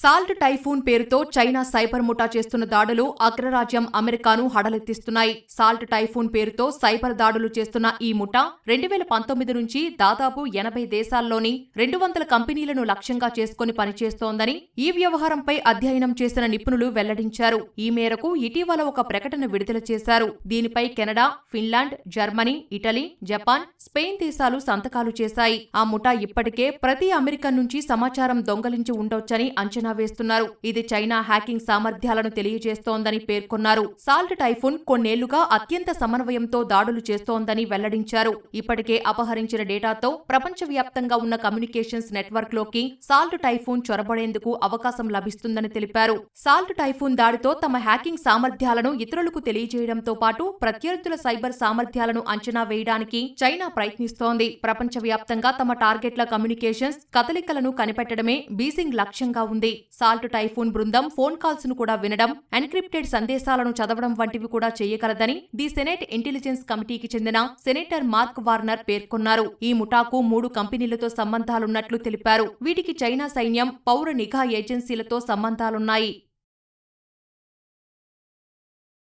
Salt typhoon పేరుతో China cyber ముఠా చేస్తున్న దాడులు అగ్రరాజ్యం అమెరికాను హడలెత్తిస్తున్నాయి. సాల్ట్ టైఫూన్ పేరుతో సైబర్ దాడులు చేస్తున్న ఈ ముఠా 2019 నుంచి దాదాపు 80 దేశాల్లోని 200 కంపెనీలను లక్ష్యంగా చేసుకుని పనిచేస్తోందని ఈ వ్యవహారంపై అధ్యయనం చేసిన నిపుణులు వెల్లడించారు. ఈ మేరకు ఇటీవల ఒక ప్రకటన విడుదల చేశారు. దీనిపై Canada, Finland, Germany, Italy, Japan, Spain దేశాలు సంతకాలు చేశాయి. ఆ ముఠా ఇప్పటికే ప్రతి అమెరికన్ నుంచి సమాచారం దొంగలించి ఉండొచ్చని అంచనా వేస్తున్నారు. ఇది చైనా హ్యాకింగ్ సామర్థ్యాలను తెలియజేస్తోందని పేర్కొన్నారు. సాల్ట్ టైఫూన్ కొన్నేళ్లుగా అత్యంత సమన్వయంతో దాడులు చేస్తోందని వెల్లడించారు. ఇప్పటికే అపహరించిన డేటాతో ప్రపంచవ్యాప్తంగా ఉన్న కమ్యూనికేషన్స్ నెట్వర్క్ లోకి సాల్ట్ టైఫూన్ చొరబడేందుకు అవకాశం లభిస్తుందని తెలిపారు. సాల్ట్ టైఫూన్ దాడితో తమ హ్యాకింగ్ సామర్థ్యాలను ఇతరులకు తెలియజేయడంతో పాటు ప్రత్యర్థుల సైబర్ సామర్థ్యాలను అంచనా వేయడానికి చైనా ప్రయత్నిస్తోంది. ప్రపంచవ్యాప్తంగా తమ టార్గెట్ల కమ్యూనికేషన్స్ కదలికలను కనిపెట్టడమే బీజింగ్ లక్ష్యంగా ఉంది. సాల్ట్ టైఫూన్ బృందం ఫోన్ కాల్స్ ను కూడా వినడం, ఎన్క్రిప్టెడ్ సందేశాలను చదవడం వంటివి కూడా చేయగలదని ది సెనేట్ ఇంటెలిజెన్స్ కమిటీకి చెందిన సెనేటర్ మార్క్ వార్నర్ పేర్కొన్నారు. ఈ ముఠాకు 3 కంపెనీలతో సంబంధాలున్నట్లు తెలిపారు. వీటికి చైనా సైన్యం, పౌర నిఘా ఏజెన్సీలతో సంబంధాలున్నాయి.